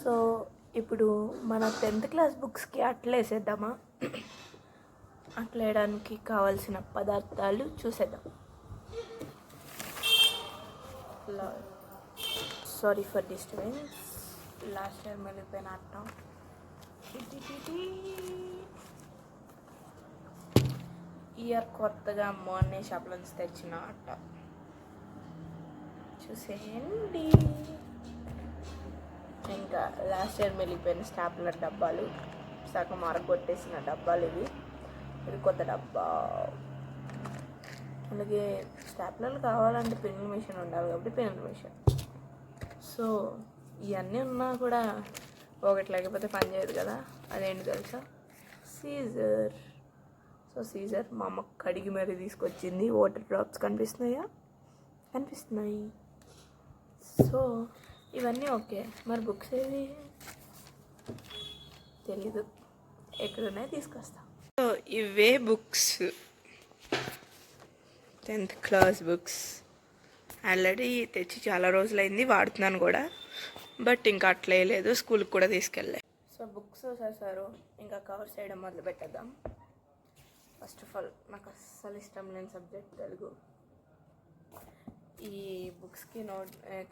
So ఇప్పుడు మన 10th class బుక్స్కి అట్లేసేద్దామా? అట్లేయడానికి కావాల్సిన పదార్థాలు చూసేద్దాం. Sorry for disturbance. Last year వెళ్ళిపోయిన అట్టం ఇయర్ కొత్తగా మార్నింగ్ షాప్ నుంచి తెచ్చిన అట్ట చూసేయండి. ఇంకా లాస్ట్ ఇయర్ వెళ్ళిపోయిన స్టాప్లర్ డబ్బాలు, సగం కొట్టేసిన డబ్బాలు ఇవి. ఇది కొత్త డబ్బా. అలాగే స్టాప్లర్లు కావాలంటే పెన్నుల మిషన్ ఉండాలి కాబట్టి పెన్నుల మిషన్. సో ఇవన్నీ ఉన్నా కూడా ఒకటి లేకపోతే పని చేయదు కదా. అదేంటి తెలుసా? సీజర్. సో సీజర్ మా అమ్మ కడిగి మరీ తీసుకొచ్చింది. వాటర్ డ్రాప్స్ కనిపిస్తున్నాయా? కనిపిస్తున్నాయి. సో ఇవన్నీ ఓకే. మరి బుక్స్ ఏవి తెలీదు, ఎక్కడున్నాయి తీసుకొస్తా. సో ఇవే books, 10th class books. Already తెచ్చి చాలా రోజులైంది, వాడుతున్నాను కూడా. బట్ ఇంకా అట్లే లేదు, స్కూల్కి కూడా తీసుకెళ్ళే. సో బుక్స్ చేశారు, ఇంకా కవర్ చేయడం మొదలు పెట్టేద్దాం. ఫస్ట్ ఆఫ్ ఆల్ నాకు అస్సలు ఇష్టం లేని సబ్జెక్ట్ తెలుగు. ఈ బుక్స్కి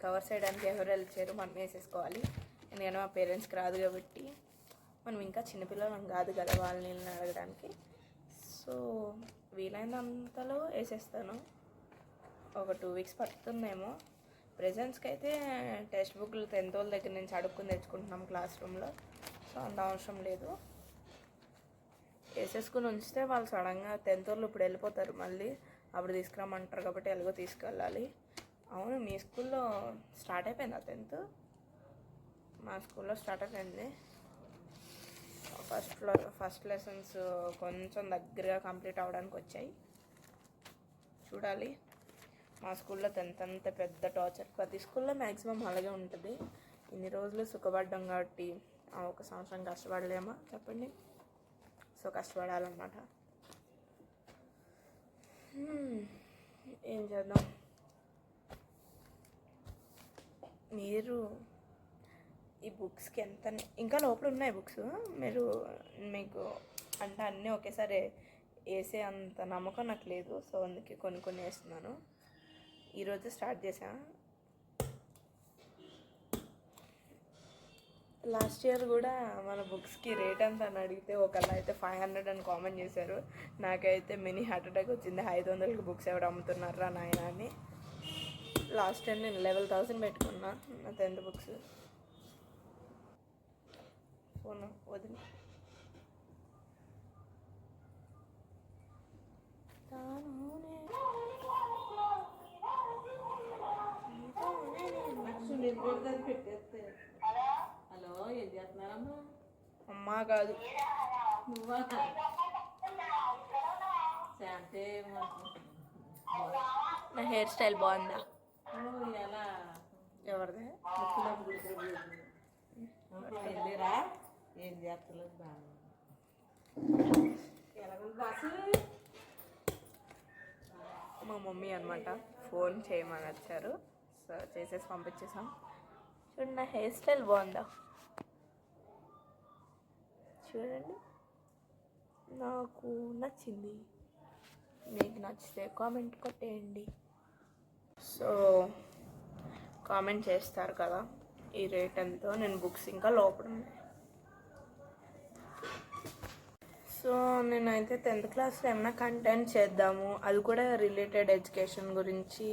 కవర్ చేయడానికి ఎవరు వెళ్ళారు, మనం వేసేసుకోవాలి. ఎందుకంటే మా పేరెంట్స్కి రాదు కాబట్టి, మనం ఇంకా చిన్నపిల్లలం కాదు కదా వాళ్ళని అడగడానికి. సో వీలైనంతలో వేసేస్తాను. ఒక 2 వీక్స్ పడుతుందేమో. ప్రెజెంట్స్కి అయితే టెక్స్ట్ బుక్లు 10th వాళ్ళ దగ్గర నుంచి అడుక్కుని తెచ్చుకుంటున్నాం క్లాస్ రూమ్లో. సో అంత అవసరం లేదు. వేసేసుకుని ఉంచితే వాళ్ళు సడన్గా 10th వాళ్ళు ఇప్పుడు వెళ్ళిపోతారు, మళ్ళీ అప్పుడు తీసుకురమ్మంటారు కాబట్టి ఎలాగో తీసుకెళ్ళాలి. అవును, మీ స్కూల్లో స్టార్ట్ అయిపోయిందా 10th? మా స్కూల్లో స్టార్ట్ అయిపోయింది. ఫస్ట్ లెసన్స్ కొంచెం దగ్గరగా కంప్లీట్ అవ్వడానికి వచ్చాయి. చూడాలి. మా స్కూల్లో 10th అంత పెద్ద టార్చర్. ప్రతి స్కూల్లో మ్యాక్సిమం అలాగే ఉంటుంది. ఇన్ని రోజులు సుఖపడ్డాం కాబట్టి ఒక సంవత్సరం కష్టపడలేమా చెప్పండి? సో కష్టపడాలన్నమాట. ఏం చేద్దాం. మీరు ఈ బుక్స్కి ఎంత ఇంకా లోపల ఉన్నాయి బుక్స్, మీకు అంటే అన్నీ ఒకేసారి వేసే అంత నమ్మకం నాకు లేదు. సో అందుకే కొన్ని వేస్తున్నాను. ఈరోజు స్టార్ట్ చేశాను. లాస్ట్ ఇయర్ కూడా మన బుక్స్కి రేట్ ఎంత అని అడిగితే ఒకళ్ళు అయితే 500 అని కామెంట్ చేశారు. నాకైతే మినీ హార్ట్ అటాక్ వచ్చింది. 500కి బుక్స్ ఎవరు అమ్ముతున్నారా నాయన అని. లాస్ట్ ఇయర్ నేను 11,000 పెట్టుకున్నా నా 10th బుక్స్. ఫోన్ వదిలి హలో, ఏం చేస్తున్నారమ్మా? అమ్మా కాదు, నువ్వా? అంటే నా హెయిర్ స్టైల్ బాగుందా? ఎలా ఎవరిదే? వెళ్ళిరా, ఏం చేస్తలేదు బాగా. ఎలాగ బాసు? మా మమ్మీ అనమాట, ఫోన్ చేయమని వచ్చారు. సో చేసేసి పంపించేసాం. చూడండి నా హెయిర్ స్టైల్ బాగుందా? చూడండి, నాకు నచ్చింది. మీకు నచ్చితే కామెంట్ కొట్టేయండి. సో కామెంట్ చేస్తారు కదా ఈ రేట్ ఎంతో. నేను బుక్స్ ఇంకా లోపల ఉన్నాయి. సో నేనైతే 10th క్లాస్లో ఏమైనా కంటెంట్ చేద్దాము, అది కూడా రిలేటెడ్ ఎడ్యుకేషన్ గురించి.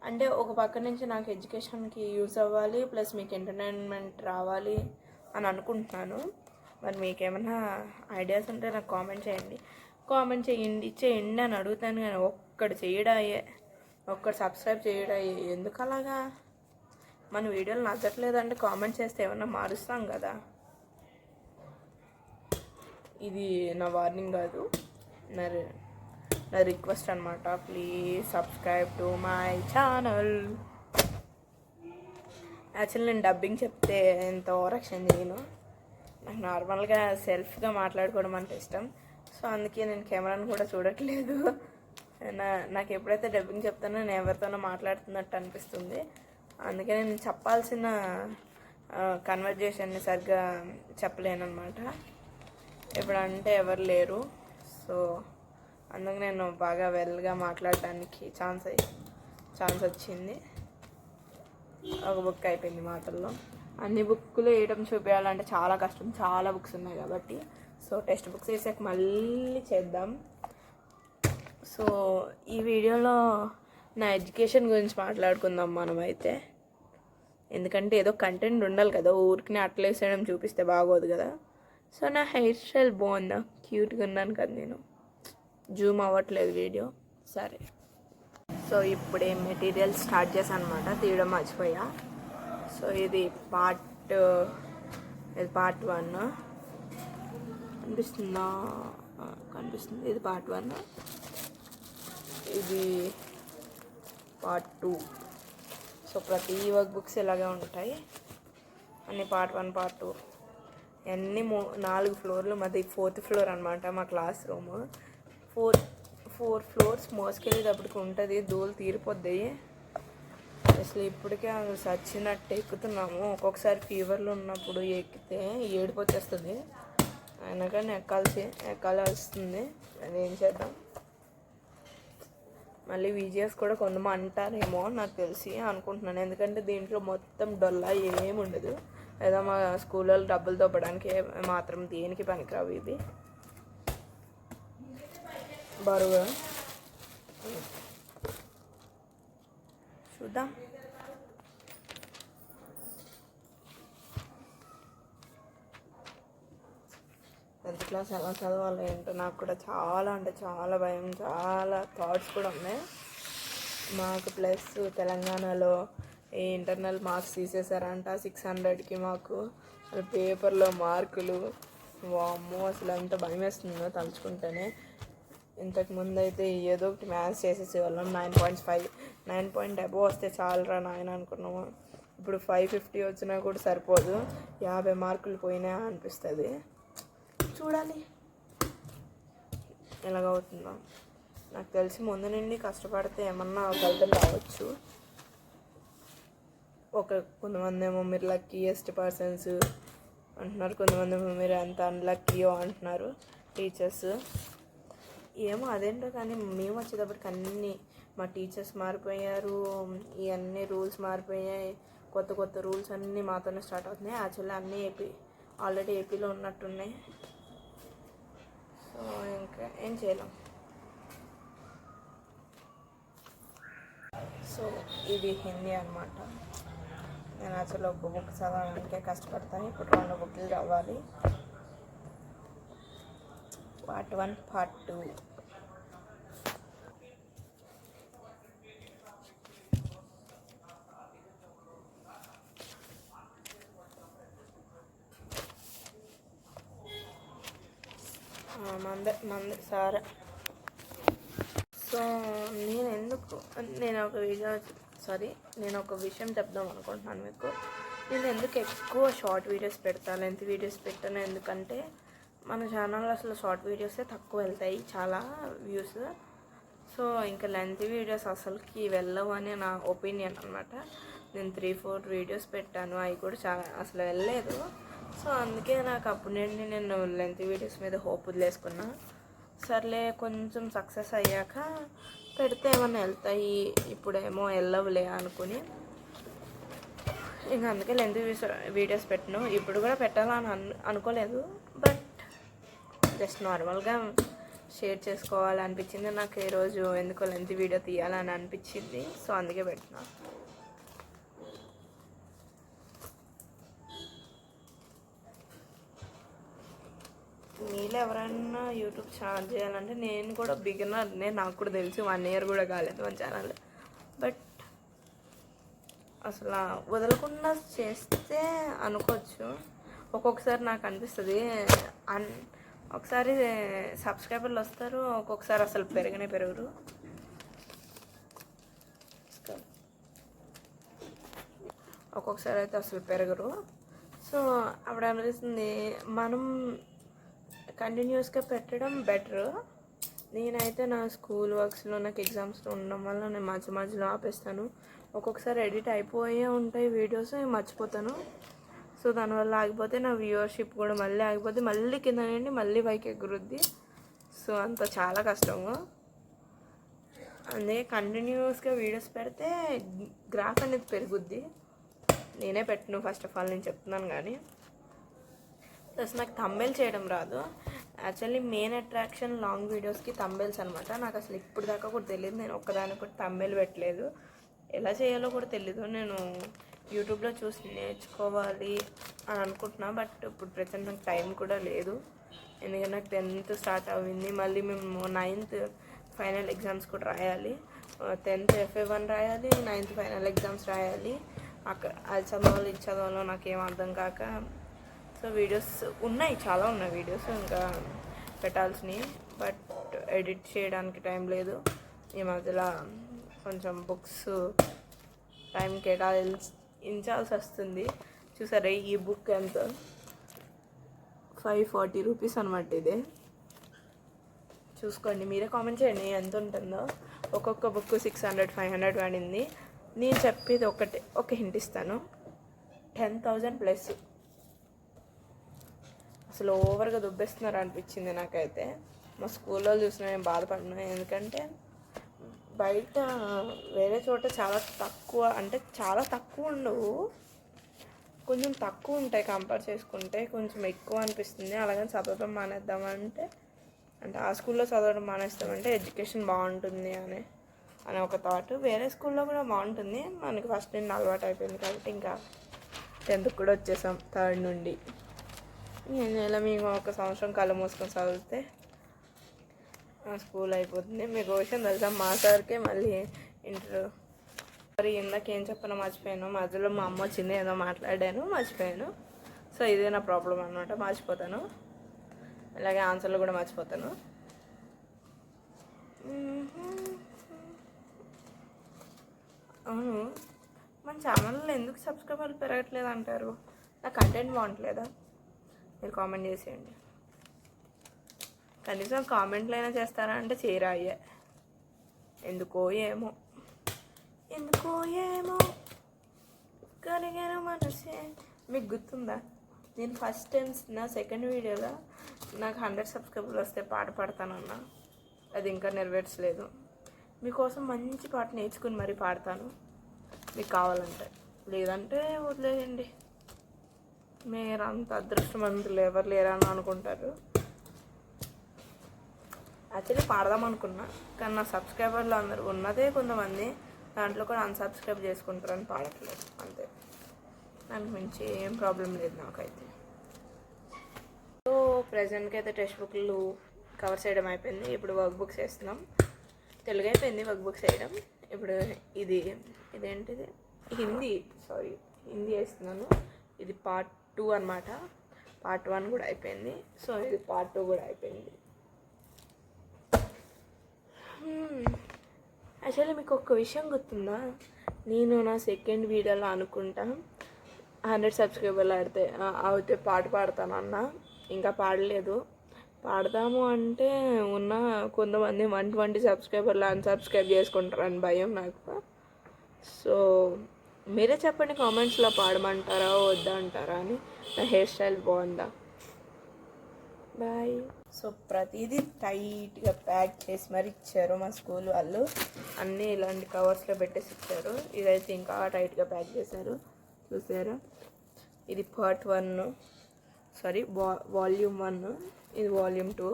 అంటే ఒక పక్క నుంచి నాకు ఎడ్యుకేషన్కి యూజ్ అవ్వాలి, ప్లస్ మీకు ఎంటర్టైన్మెంట్ రావాలి అని అనుకుంటున్నాను. మరి మీకేమైనా ఐడియాస్ ఉంటే నాకు కామెంట్ చేయండి అని అడుగుతాను. కానీ ఒక్కడు సబ్స్క్రైబ్ చేయడాయే. ఎందుకు అలాగా? మన వీడియోలు నచ్చట్లేదంటే కామెంట్ చేస్తే ఏమన్నా మారుస్తాం కదా. ఇది నా వార్నింగ్ కాదు, నా రిక్వెస్ట్ అనమాట. Please subscribe to my channel. Actually నేను డబ్బింగ్ చెప్తే ఎంత ఓవరాక్షన్ చేయను. నాకు నార్మల్గా సెల్ఫ్గా మాట్లాడుకోవడం అంటే ఇష్టం. సో అందుకే నేను కెమెరాను కూడా చూడట్లేదు. నాకు ఎప్పుడైతే డబ్బింగ్ చెప్తానో నేను ఎవరితోనో మాట్లాడుతున్నట్టు అనిపిస్తుంది. అందుకే నేను చెప్పాల్సిన కన్వర్జేషన్ని సరిగ్గా చెప్పలేను అనమాట. ఎప్పుడంటే ఎవరు లేరు. సో అందుకు నేను బాగా వెల్గా మాట్లాడడానికి ఛాన్స్ వచ్చింది. ఒక బుక్ అయిపోయింది మాటల్లో. అన్ని బుక్కులు వేయడం చూపించాలంటే చాలా కష్టం, చాలా బుక్స్ ఉన్నాయి కాబట్టి. సో టెక్స్ట్ బుక్స్ వేసాక మళ్ళీ చేద్దాం. సో ఈ వీడియోలో నా ఎడ్యుకేషన్ గురించి మాట్లాడుకుందాం మనమైతే. ఎందుకంటే ఏదో కంటెంట్ ఉండాలి కదా, ఊరికి అట్లా వేసేయడం చూపిస్తే బాగోదు కదా. సో నా హెయిర్ స్టైల్ బాగుందా, క్యూట్గా ఉన్నాను కదా నేను. జూమ్ అవ్వట్లేదు వీడియో. సరే, సో ఇప్పుడే మెటీరియల్ స్టార్ట్ చేశాను అనమాట, తీయడం మర్చిపోయా. సో ఇది పార్ట్ 1 కనిపిస్తుందా? కనిపిస్తుంది. ఇది పార్ట్ 1, ఇది పార్ట్ 2. సో ప్రతి వర్క్ బుక్స్ ఇలాగే ఉంటాయి, అన్ని పార్ట్ 1 పార్ట్ 2. అన్నీ 4 ఫ్లోర్లు, మాది 4th ఫ్లోర్ అనమాట మా క్లాస్ రూమ్. 4 ఫ్లోర్స్ మోసుకెళ్ళేటప్పటికి ఉంటుంది, ధూళి తీరిపోద్ది. అసలు ఇప్పటికే సచ్చినట్టు ఎక్కుతున్నాము. ఒక్కొక్కసారి ఫీవర్లు ఉన్నప్పుడు ఎక్కితే ఏడుపు వచ్చేస్తుంది, అయినా కానీ ఎక్కాలి వస్తుంది. అది ఏం చేద్దాం. మళ్ళీ వీజిఎస్ కూడా కొంతమంది అంటారేమో నాకు తెలిసి అనుకుంటున్నాను, ఎందుకంటే దీంట్లో మొత్తం డొల్లా ఏమి ఉండదు. ఏదో మా స్కూల్లో డబ్బులు తప్పడానికి మాత్రం దేనికి పనికిరావు ఇవి. బరువు చూద్దాం. టెన్త్ క్లాస్ ఎలా చదవాలి ఏంటో నాకు కూడా చాలా అంటే చాలా భయం, చాలా థాట్స్ కూడా ఉన్నాయి. మాకు ప్లస్ తెలంగాణలో ఈ ఇంటర్నల్ మార్క్స్ తీసేశారంట 600కి. మాకు పేపర్లో మార్కులు వామ్మో, అసలు ఎంత భయం వేస్తుందో తలుచుకుంటేనే. ఇంతకుముందు అయితే ఏదో ఒకటి మ్యాథ్స్ చేసేసేవాళ్ళం. 9.5 9 పాయింట్ అబోవ్ వస్తే చాలరా నాయన అనుకున్నాము. ఇప్పుడు 550 వచ్చినా కూడా సరిపోదు, 50 మార్కులు పోయినా అనిపిస్తుంది. చూడాలి ఎలాగవుతుందో. నాకు తెలిసి ముందు నుండి కష్టపడితే ఏమన్నా ఫలితం రావచ్చు. కొంతమంది ఏమో మీరు లక్కీయెస్ట్ పర్సన్స్ అంటున్నారు, కొంతమంది ఏమో మీరు ఎంత అన్లక్కీయో అంటున్నారు టీచర్స్. ఏమో అదేంటో కానీ మేము వచ్చేటప్పటికి అన్నీ మా టీచర్స్ మారిపోయారు, ఇవన్నీ రూల్స్ మారిపోయాయి. కొత్త రూల్స్ అన్నీ మాతోనే స్టార్ట్ అవుతున్నాయి. యాక్చువల్లీ అన్నీ ఆల్రెడీ ఏపీలో ఉన్నట్టున్నాయి. సో ఇంకా ఏం చేయలేం. సో ఇది హిందీ అనమాట. నేను యాక్చువల్లీ ఒక బుక్ చదవడానికే కష్టపడతాను. ఇప్పుడు 2 బుక్లు చదవాలి, పార్ట్ 1 పార్ట్ 2. మంది సరే. సో నేను ఒక విషయం చెప్దాం అనుకుంటున్నాను మీకు. నేను ఎందుకు ఎక్కువ షార్ట్ వీడియోస్ పెడతాను, లెంత్ వీడియోస్ పెట్టాను ఎందుకంటే మన ఛానల్లో అసలు షార్ట్ వీడియోసే తక్కువ వెళ్తాయి, చాలా వ్యూస్. సో ఇంకా లెంత్ వీడియోస్ అసలుకి వెళ్ళవు అని నా ఒపీనియన్ అనమాట. నేను 3-4 వీడియోస్ పెట్టాను, అవి కూడా అసలు వెళ్ళలేదు. సో అందుకే నాకు అప్పటి నుండి నేను లెంత్ వీడియోస్ మీద హోప్ వదిలేసుకున్నా. సర్లే కొంచెం సక్సెస్ అయ్యాక పెడితే ఏమన్నా వెళ్తాయి, ఇప్పుడేమో వెళ్ళవులే అనుకుని ఇంకా అందుకే లెంత్ వీడియోస్ పెట్టను. ఇప్పుడు కూడా పెట్టాలని అనుకోలేదు, బట్ జస్ట్ నార్మల్గా షేర్ చేసుకోవాలనిపించింది నాకు. ఈరోజు ఎందుకో లెంత్ వీడియో తీయాలని అనిపించింది, సో అందుకే పెట్టినా. మీలో ఎవరైనా యూట్యూబ్ ఛానల్ చేయాలంటే, నేను కూడా బిగినర్నే, నాకు కూడా తెలిసి 1 ఇయర్ కూడా కాలేదు మన ఛానల్. బట్ అసలు వదలకుండా చేస్తే అనుకోవచ్చు. ఒక్కొక్కసారి నాకు అనిపిస్తుంది ఒకసారి సబ్స్క్రైబర్లు వస్తారు, ఒక్కొక్కసారి అసలు పెరగరు. ఒక్కొక్కసారి అయితే అసలు పెరగరు. సో అప్పుడు అనిపిస్తుంది మనం కంటిన్యూస్గా పెట్టడం బెటర్. నేనైతే నా స్కూల్ వర్క్స్లో నాకు ఎగ్జామ్స్లో ఉండడం వల్ల నేను మధ్యలో ఆపేస్తాను. ఒక్కొక్కసారి ఎడిట్ అయిపోయే ఉంటాయి వీడియోస్, మర్చిపోతాను. సో దానివల్ల ఆగిపోతే నా వ్యూవర్షిప్ కూడా మళ్ళీ ఆగిపోతే మళ్ళీ కింద నుండి మళ్ళీ పైకి ఎగురుద్ది. సో అంత చాలా కష్టము. అందుకే కంటిన్యూస్గా వీడియోస్ పెడితే గ్రాఫ్ అనేది పెరుగుద్ది. నేనే పెట్టను ఫస్ట్ ఆఫ్ ఆల్, నేను చెప్తున్నాను. కానీ ప్లస్ నాకు థంబెయిల్ చేయడం రాదు. యాక్చువల్లీ మెయిన్ అట్రాక్షన్ లాంగ్ వీడియోస్కి థంబెయిల్స్ అనమాట. నాకు అసలు ఇప్పుడు దాకా కూడా తెలియదు. నేను ఒక్కదానికి కూడా థంబెయిల్ పెట్టలేదు. ఎలా చేయాలో కూడా తెలీదు. నేను యూట్యూబ్లో చూసి నేర్చుకోవాలి అని అనుకుంటున్నా. బట్ ఇప్పుడు ప్రజెంట్ నాకు టైం కూడా లేదు. ఎందుకంటే నాకు 10th స్టార్ట్ అయింది. మళ్ళీ మేము 9th ఫైనల్ ఎగ్జామ్స్ కూడా రాయాలి. 10th FA1 రాయాలి, 9th ఫైనల్ ఎగ్జామ్స్ రాయాలి. అక్కడ అది చదవాలి, ఇది చదవాలో నాకేం అర్థం కాక. సో వీడియోస్ ఉన్నాయి, చాలా ఉన్నాయి వీడియోస్ ఇంకా పెట్టాల్సినవి. బట్ ఎడిట్ చేయడానికి టైం లేదు. ఈ మధ్యలో కొంచెం బుక్స్ టైం కేటాయించాల్సి వస్తుంది. చూసారా ఈ బుక్ ఎంత, 540 రూపీస్ అనమాట. ఇదే చూసుకోండి, మీరే కామెంట్ చేయండి ఎంత ఉంటుందో. ఒక్కొక్క బుక్ 600 500 పడింది. నేను చెప్పేది ఒక హింట్ ఇస్తాను, 10,000+. అసలు ఓవర్గా దుబ్బేస్తున్నారు అనిపించింది నాకైతే. మా స్కూల్లో చూసిన నేను బాధపడినా. ఎందుకంటే బయట వేరే చోట చాలా తక్కువ, అంటే చాలా తక్కువ ఉండవు, కొంచెం తక్కువ ఉంటాయి. కంపేర్ చేసుకుంటే కొంచెం ఎక్కువ అనిపిస్తుంది. అలాగని చదవడం మానేద్దామంటే, అంటే ఆ స్కూల్లో చదవడం మానేస్తామంటే ఎడ్యుకేషన్ బాగుంటుంది అనే ఒక థాట్. వేరే స్కూల్లో కూడా బాగుంటుంది, మనకి ఫస్ట్ నుండి అలవాటు అయిపోయింది కాబట్టి ఇంకా 10th కూడా వచ్చేసాం. 3rd నుండి ఇలా మేము ఒక సంవత్సరం కళ్ళు మూసుకొని చదివితే ఆ స్కూల్ అయిపోతుంది. మీకు విషయం తెలుసా, మా సార్కే మళ్ళీ ఇంటర్. మరి ఇందాక ఏం చెప్పానో మర్చిపోయాను. మధ్యలో మా అమ్మ వచ్చింది, ఏదో మాట్లాడాను మర్చిపోయాను. సో ఇదే నా ప్రాబ్లం అనమాట, మర్చిపోతాను. అలాగే ఆన్సర్లు కూడా మర్చిపోతాను. అవును, మన ఛానల్లో ఎందుకు సబ్స్క్రైబర్లు పెరగట్లేదు అంటారు? నా కంటెంట్ బాగుంటలేదా? మీరు కామెంట్ చేసేయండి. కనీసం కామెంట్లు అయినా చేస్తారా అంటే చేయరా అయ్యే. ఎందుకో ఏమో కలిగాను మనసే. మీకు గుర్తుందా, నేను ఫస్ట్ టైం నా సెకండ్ వీడియోలో నాకు 100 సబ్స్క్రైబర్లు వస్తే పాట పాడతానన్నా. అది ఇంకా నెరవేర్చలేదు. మీకోసం మంచి పాట నేర్చుకుని మరీ పాడతాను, మీకు కావాలంటే. లేదంటే వదిలేయండి. మీరు అంత అదృష్టవంతులు ఎవరు లేరని అనుకుంటారు. యాక్చువల్లీ పాడదాం అనుకున్నా, కానీ నా సబ్స్క్రైబర్లు అందరూ ఉన్నదే కొంతమంది, దాంట్లో కూడా అన్సబ్స్క్రైబ్ చేసుకుంటారని పాడట్లేదు అంతే. దానికి మించి ఏం ప్రాబ్లం లేదు నాకైతే. సో ప్రజెంట్కి అయితే టెక్స్ట్ బుక్లు కవర్ చేయడం అయిపోయింది. ఇప్పుడు వర్క్ బుక్స్ వేస్తున్నాం. తెలుగు అయిపోయింది వర్క్ బుక్స్ వేయడం. ఇప్పుడు ఇదేంటిది హిందీ వేస్తున్నాను. ఇది Part 2 అనమాట. Part 1 కూడా అయిపోయింది. సో ఇది Part 2 కూడా అయిపోయింది. యాక్చువల్లీ మీకు ఒక్క విషయం గుర్తుందా, నేను నా సెకండ్ వీడియోలో అనుకుంటా 100 సబ్స్క్రైబర్లు అయితే పాట పాడతానన్నా. ఇంకా పాడలేదు. పాడదాము అంటే ఉన్న కొంతమంది 120 సబ్స్క్రైబర్లు అన్సబ్స్క్రైబ్ చేసుకుంటారని భయం నాకు. సో మీరే చెప్పండి కామెంట్స్లో, పాడమంటారా వద్దా అంటారా అని. నా హెయిర్ స్టైల్ బాగుందా? బాయ్. సో ప్రతిదీ టైట్గా ప్యాక్ చేసి మరి ఇచ్చారు మా స్కూల్ వాళ్ళు. అన్నీ ఇలాంటి కవర్స్లో పెట్టేసి ఇచ్చారు. ఇదైతే ఇంకా టైట్గా ప్యాక్ చేశారు, చూసారా. ఇది Part 1, సారీ Volume 1, ఇది Volume 2.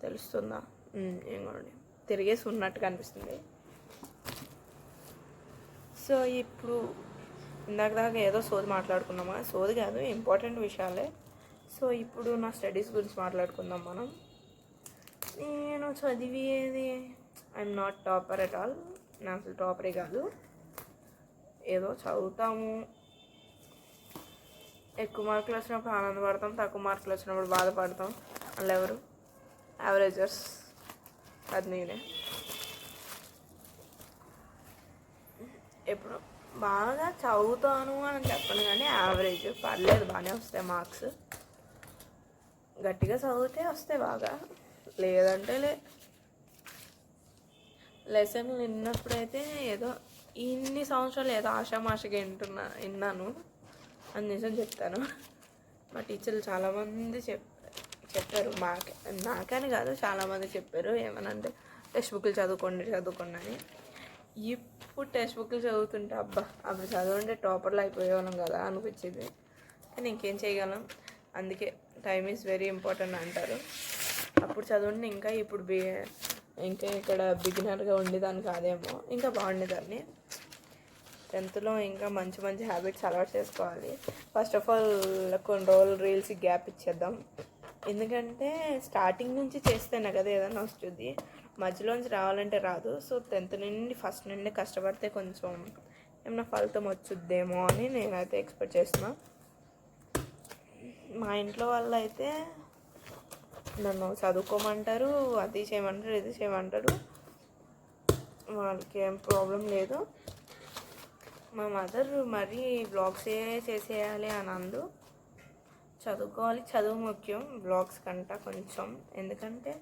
తెలుస్తుందా? ఏమోండి, తిరిగేసి ఉన్నట్టుగా అనిపిస్తుంది. సో ఇప్పుడు ఇందాక దాకా ఏదో సోది మాట్లాడుకున్నామా, సోది కాదు, ఇంపార్టెంట్ విషయాలే. సో ఇప్పుడు నా స్టడీస్ గురించి మాట్లాడుకుందాం మనం. నేను చదివేది I'm not topper at all. నేను అసలు టాపరే కాదు. ఏదో చదువుతాము. ఎక్కువ మార్కులు వచ్చినప్పుడు ఆనందపడతాం, తక్కువ మార్కులు వచ్చినప్పుడు బాధపడతాం. వాళ్ళు ఎవరు? యావరేజర్స్. అది నేనే. ఎప్పుడు బాగా చదువుతాను అని చెప్పను, కానీ యావరేజ్, పర్లేదు, బాగానే వస్తాయి మార్క్స్. గట్టిగా చదివితే వస్తాయి బాగా, లేదంటే లెసన్లు విన్నప్పుడైతే ఏదో ఇన్ని సంవత్సరాలు ఏదో ఆషామాషగా విన్నాను అని నిజం చెప్తాను. మా టీచర్లు చాలామంది చెప్పారు నాకని కాదు, చాలామంది చెప్పారు ఏమనంటే టెక్స్ట్ బుక్లు చదువుకోండి అని. ఇప్పుడు టెక్స్ట్ బుక్లు చదువుతుంటే అప్పుడు చదవంటే టాపర్లు అయిపోయేవాళ్ళం కదా అనిపించింది. కానీ ఇంకేం చేయగలం, అందుకే టైమ్ ఈజ్ వెరీ ఇంపార్టెంట్ అంటారు. అప్పుడు చదవండి ఇంకా ఇప్పుడు ఇంకా ఇక్కడ బిగినర్గా ఉండేదాన్ని కాదేమో, ఇంకా బాగుండేదాన్ని. 10th ఇంకా మంచి మంచి హ్యాబిట్స్ అలవాటు చేసుకోవాలి. ఫస్ట్ ఆఫ్ ఆల్ కొన్ని రోజులు రీల్స్కి గ్యాప్ ఇచ్చేద్దాం. ఎందుకంటే స్టార్టింగ్ నుంచి చేస్తేనే కదా ఏదైనా వస్తుంది, మధ్యలోంచి రావాలంటే రాదు. సో 10th నుండి ఫస్ట్ నుండి కష్టపడితే కొంచెం ఏమైనా ఫలితం వచ్చుద్దేమో అని నేనైతే ఎక్స్పెక్ట్ చేస్తున్నా. మా ఇంట్లో వాళ్ళు అయితే నన్ను చదువుకోమంటారు, అది చేయమంటారు, ఇది చేయమంటారు. వాళ్ళకి ఏం ప్రాబ్లం లేదు. మా మదర్ మరీ బ్లాగ్సే చేసేయాలి అని అందు. చదువుకోవాలి, చదువు ముఖ్యం బ్లాగ్స్ కంట కొంచెం. ఎందుకంటే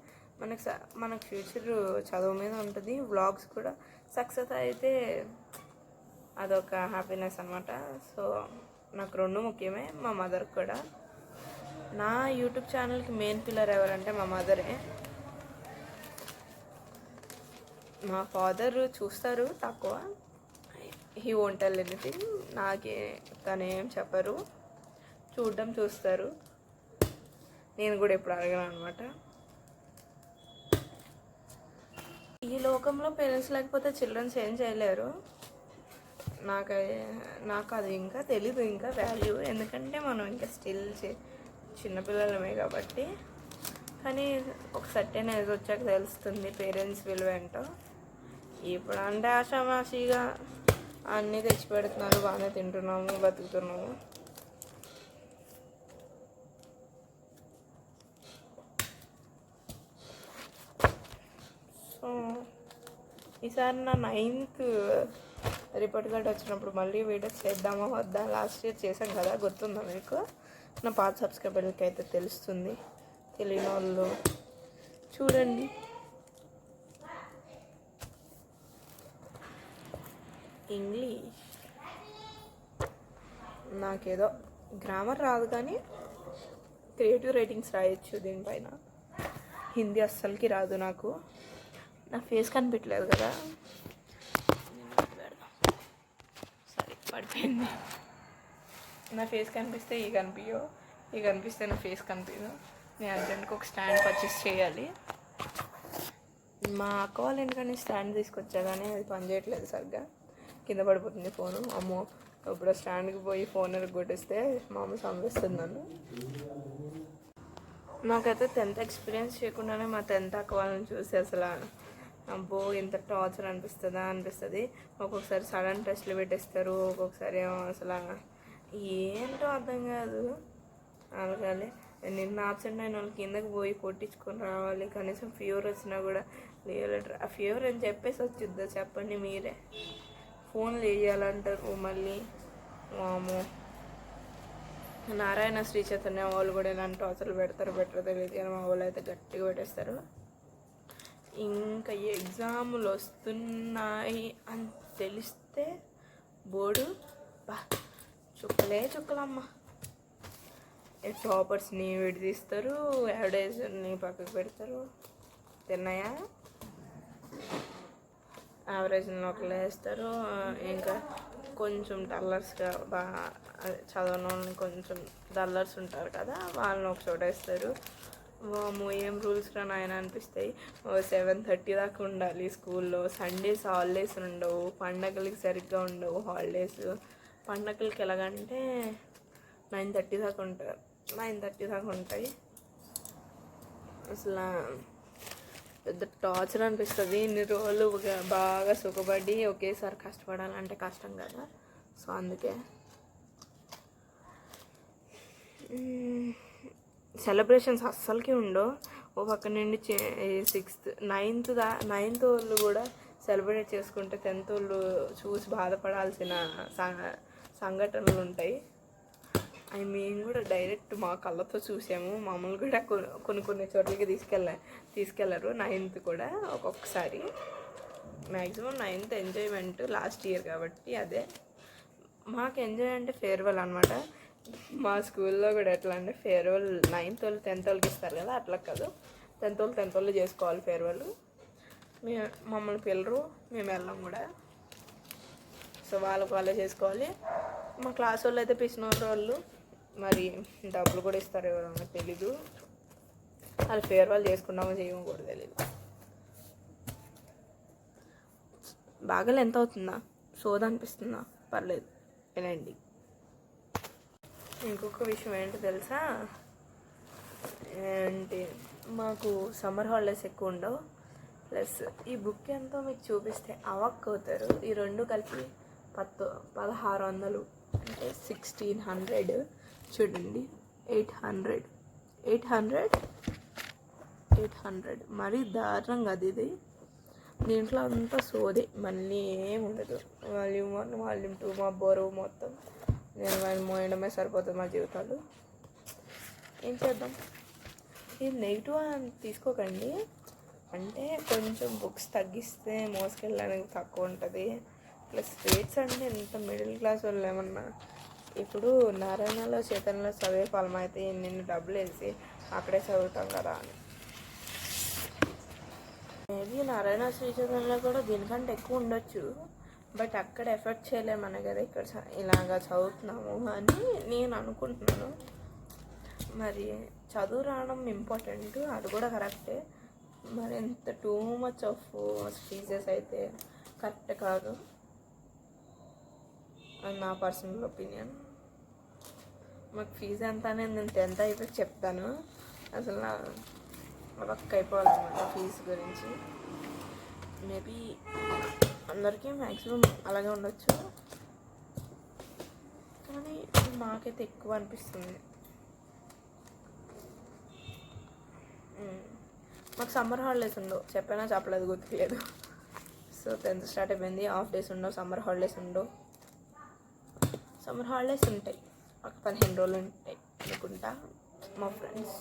మనకు ఫ్యూచర్ చదువు మీద ఉంటుంది. వ్లాగ్స్ కూడా సక్సెస్ అయితే అదొక హ్యాపీనెస్ అనమాట. సో నాకు 2 ముఖ్యమే, మా మదర్ కూడా. నా యూట్యూబ్ ఛానల్కి మెయిన్ పిల్లర్ ఎవరంటే మా మదరే. మా ఫాదర్ చూస్తారు తక్కువ, హీ వోంట్ టెల్ ఎనీథింగ్. తనేం చెప్పరు, చూస్తారు. నేను కూడా ఎప్పుడు అడగను అనమాట. ఈ లోకంలో పేరెంట్స్ లేకపోతే చిల్డ్రన్స్ ఏం చేయలేరు. నాకు అది ఇంకా తెలీదు, ఇంకా వాల్యూ. ఎందుకంటే మనం ఇంకా స్టిల్ చిన్నపిల్లలమే కాబట్టి. కానీ ఒక సర్టెన్ ఏజ్ వచ్చాక తెలుస్తుంది పేరెంట్స్ విలువ ఏంటో. ఇప్పుడు అంటే ఆషామాషిగా అన్నీ తెచ్చి పెడుతున్నారు, బాగానే తింటున్నాము, బతుకుతున్నాము. సో ఈసారి నా 9th రిపోర్ట్ కార్డ్ వచ్చినప్పుడు మళ్ళీ వీడియోస్ చేద్దామా వద్దా. లాస్ట్ ఇయర్ చేశాం కదా, గుర్తుందా మీకు? నా పాత సబ్స్క్రైబర్లకి అయితే తెలుస్తుంది, తెలియని వాళ్ళు చూడండి. ఇంగ్లీష్ నాకేదో గ్రామర్ రాదు, కానీ క్రియేటివ్ రైటింగ్స్ రాయొచ్చు దీనిపైన. హిందీ అస్సలకి రాదు నాకు. నా ఫేస్ కనిపించలేదు కదా, సరే పడిపోయింది. నా ఫేస్ కనిపిస్తే ఈ కనిపిస్తే నా ఫేస్ కనిపించదు. నేను అర్జెంట్గా ఒక స్టాండ్ పర్చేస్ చేయాలి. మా అక్క వాళ్ళ ఇంటికని స్టాండ్ తీసుకొచ్చా, కానీ అది పనిచేయట్లేదు సరిగ్గా, కింద పడిపోతుంది ఫోను. అమ్మో, ఇప్పుడు స్టాండ్కి పోయి ఫోన్ కొట్టేస్తే మా అమ్మ సంపిస్తుంది నన్ను. నాకైతే 10th ఎక్స్పీరియన్స్ చేయకుండానే మా 10th అక్క వాళ్ళని చూసి అసలు అబ్బో ఇంత టార్చర్ అనిపిస్తుంది. ఒక్కొక్కసారి సడన్ టెస్ట్లు పెట్టేస్తారు, ఒక్కొక్కసారి ఏమో అసలు ఏంటో అర్థం కాదు. అలాగే నిన్న ఆబ్సెంట్ అయిన వాళ్ళు కిందకి పోయి కొట్టించుకొని రావాలి. కనీసం ఫీవర్ వచ్చినా కూడా లేవలేటర్. ఆ ఫీవర్ అని చెప్పేసి వచ్చిద్దా చెప్పండి మీరే. ఫోన్లు వేయాలంటారు మళ్ళీ. వామో, నారాయణ శ్రీ చైతన్య వాళ్ళు కూడా ఇలాంటి టార్చర్లు పెట్టరో తెలియదు, కానీ మా వాళ్ళు అయితే గట్టిగా పెట్టేస్తారు. ఇంకా ఎగ్జాములు వస్తున్నాయి అని తెలిస్తే బోర్డు చుక్కలమ్మ. టాపర్స్ని విడదీస్తారు, యావరేజ్ని పక్కకు పెడతారు. తిన్నాయా యావరేజ్ని ఒకళ్ళు వేస్తారు. ఇంకా కొంచెం డల్లర్స్గా బాగా చదవని వాళ్ళని, కొంచెం డల్లర్స్ ఉంటారు కదా, వాళ్ళని ఒక చోట వేస్తారు. వాము ఏం రూల్స్ రా నాయన అనిపిస్తాయి. 7:30 దాకా ఉండాలి స్కూల్లో. సండేస్ హాలిడేస్ ఉండవు, పండగలకి సరిగ్గా ఉండవు హాలిడేస్. పండగలకి ఎలాగంటే 9:30 దాకా ఉంటాయి. అసలు పెద్ద టార్చర్ అనిపిస్తుంది. ఇన్ని రోజులు బాగా సుఖపడి ఒకేసారి కష్టపడాలంటే కష్టం కదా. సో అందుకే సెలబ్రేషన్స్ అస్సలకి ఉండవు. ఓ పక్క నుండి 6th 9th వాళ్ళు కూడా సెలబ్రేట్ చేసుకుంటే 10th వాళ్ళు చూసి బాధపడాల్సిన సంఘటనలు ఉంటాయి. అవి మేము కూడా డైరెక్ట్ మా కళ్ళతో చూసాము. మమ్మల్ని కూడా కొన్ని చోట్లకి తీసుకెళ్ళరు 9th కూడా ఒక్కొక్కసారి. Maximum 9th enjoyment last year కాబట్టి అదే. మాకు ఎంజాయ్ అంటే ఫేర్వెల్ అనమాట. మా స్కూల్లో కూడా ఎట్లా అంటే ఫేర్వెల్ 9th వాళ్ళు 10th వాళ్ళకి ఇస్తారు కదా, అట్లా కాదు. 10th వాళ్ళు చేసుకోవాలి ఫేర్వెల్. మమ్మల్ని పిల్లరు, మేము వెళ్ళాం కూడా. సో వాళ్ళే చేసుకోవాలి. మా క్లాస్ వాళ్ళు అయితే పిసినోరు వాళ్ళు, మరి డబ్బులు కూడా ఇస్తారు ఎవరన్నా తెలీదు. వాళ్ళు ఫేర్వెల్ చేసుకున్నామో చేయమో కూడా తెలీదు. బాగా ఎంత అవుతుందా, సోదా అనిపిస్తుందా, పర్లేదు వినండి. ఇంకొక విషయం ఏంటో తెలుసా, ఏంటి మాకు సమ్మర్ హాలిడేస్ ఎక్కువ ఉండవు. ప్లస్ ఈ బుక్ ఎంతో మీకు చూపిస్తే అవక్ అవుతారు. ఈ రెండు కలిపి 1600 అంటే 1600. చూడండి, 800 మరీ దారుణంగా అది. ఇది దీంట్లో అంతా సోదే, మళ్ళీ ఏముండదు. వాల్యూమ్ 1 వాల్యూమ్ 2 మా బరువు మొత్తం నేను మోయడమే సరిపోతుంది మా జీవితాలు. ఏం చేద్దాం. ఇది నెగిటివ్ అని తీసుకోకండి, అంటే కొంచెం బుక్స్ తగ్గిస్తే మోసుకెళ్ళడానికి తక్కువ ఉంటుంది. ప్లస్ రేట్స్ అంటే ఎంత మిడిల్ క్లాస్ వాళ్ళు ఏమన్నా ఇప్పుడు నారాయణలో చైతన్యలో చదివే ఫలం అయితే నిన్ను డబ్బులు వేసి అక్కడే చదువుతాం కదా అని. మేబీ నారాయణ శ్రీ చైతన్యలో కూడా దీనికంటే ఎక్కువ ఉండొచ్చు, బట్ అక్కడ ఎఫర్ట్ చేయలేమనే కదా ఇక్కడ ఇలాగా చదువుతున్నాము అని నేను అనుకుంటున్నాను. మరి చదువు రావడం ఇంపార్టెంట్, అది కూడా కరెక్టే. మరి ఎంత టూ మచ్ ఆఫ్ ఫీజెస్ అయితే కరెక్ట్ కాదు అని నా పర్సనల్ ఒపీనియన్. మాకు ఫీజు ఎంత అనేది నేను 10th అయిపోయి చెప్తాను. అసలు నా వర్క్ అయిపోవాలన్నమాట ఫీజు గురించి. మేబీ అందరికీ మ్యాక్సిమం అలాగే ఉండొచ్చు, కానీ మాకైతే ఎక్కువ అనిపిస్తుంది. మాకు సమ్మర్ హాలిడేస్ ఉండవు, చెప్పలేదు గుర్తులేదు. సో 10th స్టార్ట్ అయిపోయింది, హాఫ్ డేస్ ఉండవు, సమ్మర్ హాలిడేస్ ఉండవు. సమ్మర్ హాలిడేస్ ఉంటాయి, ఒక 15 రోజులు ఉంటాయి అనుకుంటా మా ఫ్రెండ్స్.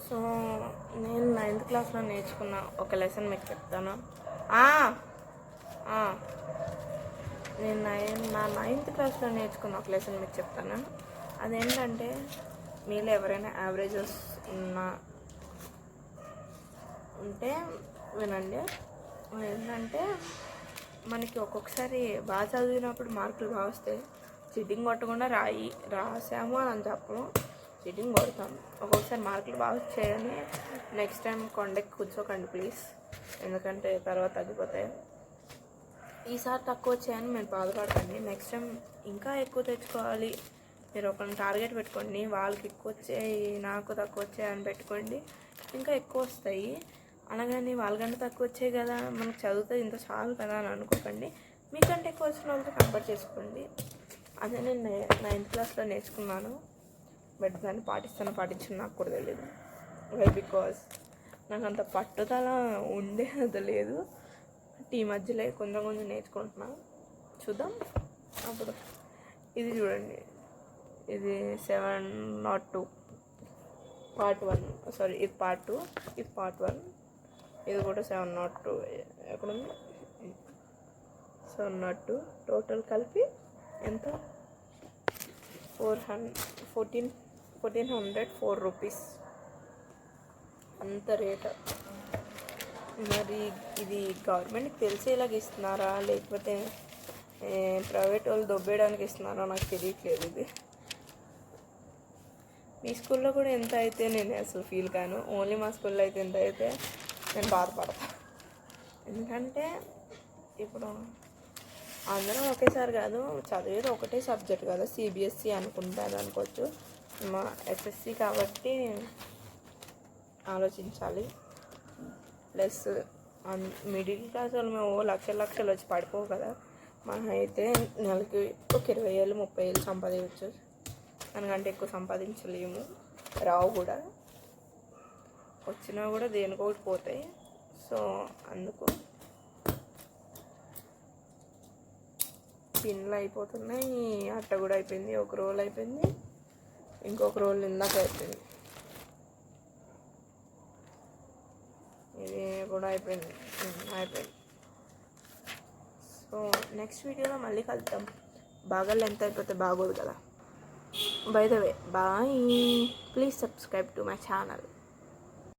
సో నేను 9th క్లాస్లో నేర్చుకున్న ఒక లెసన్ మీకు చెప్తాను. నేను నా 9th క్లాస్లో నేర్చుకున్న ఒక లెసన్ మీకు చెప్తాను. అదేంటంటే, మీలో ఎవరైనా యావరేజెస్ ఉంటే వినండి. ఏంటంటే, మనకి ఒక్కొక్కసారి బాగా చదివినప్పుడు మార్కులు బాగా వస్తాయి. చీటింగ్ కొట్టకుండా రాసాము అని చెప్పము, చీటింగ్ కొడతాం. ఒక్కొక్కసారి మార్కులు బాగా వచ్చాయని నెక్స్ట్ టైం కొండకి కూర్చోకండి ప్లీజ్, ఎందుకంటే తర్వాత తగ్గిపోతాయి. ఈసారి తక్కువ వచ్చాయని మీరు బాధపడకండి, నెక్స్ట్ టైం ఇంకా ఎక్కువ తెచ్చుకోవాలి. మీరు ఒకరిని టార్గెట్ పెట్టుకోండి, వాళ్ళకి ఎక్కువ వచ్చాయి నాకు తక్కువ వచ్చాయి అని పెట్టుకోండి, ఇంకా ఎక్కువ వస్తాయి. అనగానే వాళ్ళకంటే తక్కువ వచ్చాయి కదా, మనకు చదివితే ఇంత చాలు కదా అని అనుకోకండి. మీకంటే ఎక్కువ వచ్చిన వాళ్ళతో కంపేర్ చేసుకోండి. అదే నేను 9th క్లాస్లో నేర్చుకున్నాను, బట్ దాన్ని పాటించను నాకు కూడా తెలియదు. వై బికాజ్ నాకు అంత పట్టుదల ఉండేది లేదు. ఈ మధ్యలో కొంచెం నేర్చుకుంటున్నా, చూద్దాం అప్పుడు. ఇది చూడండి, ఇది 702 పార్ట్ 1, సారీ ఇది పార్ట్ 2, ఇది పార్ట్ 1. ఇది కూడా 702. ఎక్కడుంది 702. టోటల్ కలిపి ఎంత, 1404 రూపీస్ అంత రేట్. మరి ఇది గవర్నమెంట్కి తెలిసేలాగా ఇస్తున్నారా లేకపోతే ప్రైవేట్ వాళ్ళు దొబ్బేయడానికి ఇస్తున్నారా నాకు తెలియట్లేదు. ఇది మీ స్కూల్లో కూడా ఎంత అయితే నేను అసలు ఫీల్ కాను, ఓన్లీ మా స్కూల్లో అయితే ఎంత అయితే నేను బాధపడతాను. ఎందుకంటే ఇప్పుడు అందరం ఒకేసారి కాదు చదివేది, ఒకటే సబ్జెక్ట్ కదా, సిబిఎస్సి అనుకుంటాను అనుకోవచ్చు. మా ఎస్ఎస్సి కాబట్టి ఆలోచించాలి. ప్లస్ మిడిల్ క్లాస్ వాళ్ళు మేము లక్షలు వచ్చి పడిపోవు కదా, మనం అయితే నెలకి ఒక 20,000 30,000 సంపాదించవచ్చు, దానికంటే ఎక్కువ సంపాదించలేము, రావు కూడా, వచ్చినా కూడా దేనికొకటి పోతాయి. సో అందుకు పిన్లు అయిపోతున్నాయి, అట్ట కూడా అయిపోయింది, ఒక రోల్ అయిపోయింది, ఇంకొక రోల్ ఇందాక అయిపోయింది, ఇది కూడా అయిపోయింది. నెక్స్ట్ వీడియోలో మళ్ళీ కలుద్దాం. బాగా లెంత్ అయిపోతే బాగోదు కదా. By the way bye. Please subscribe to my channel.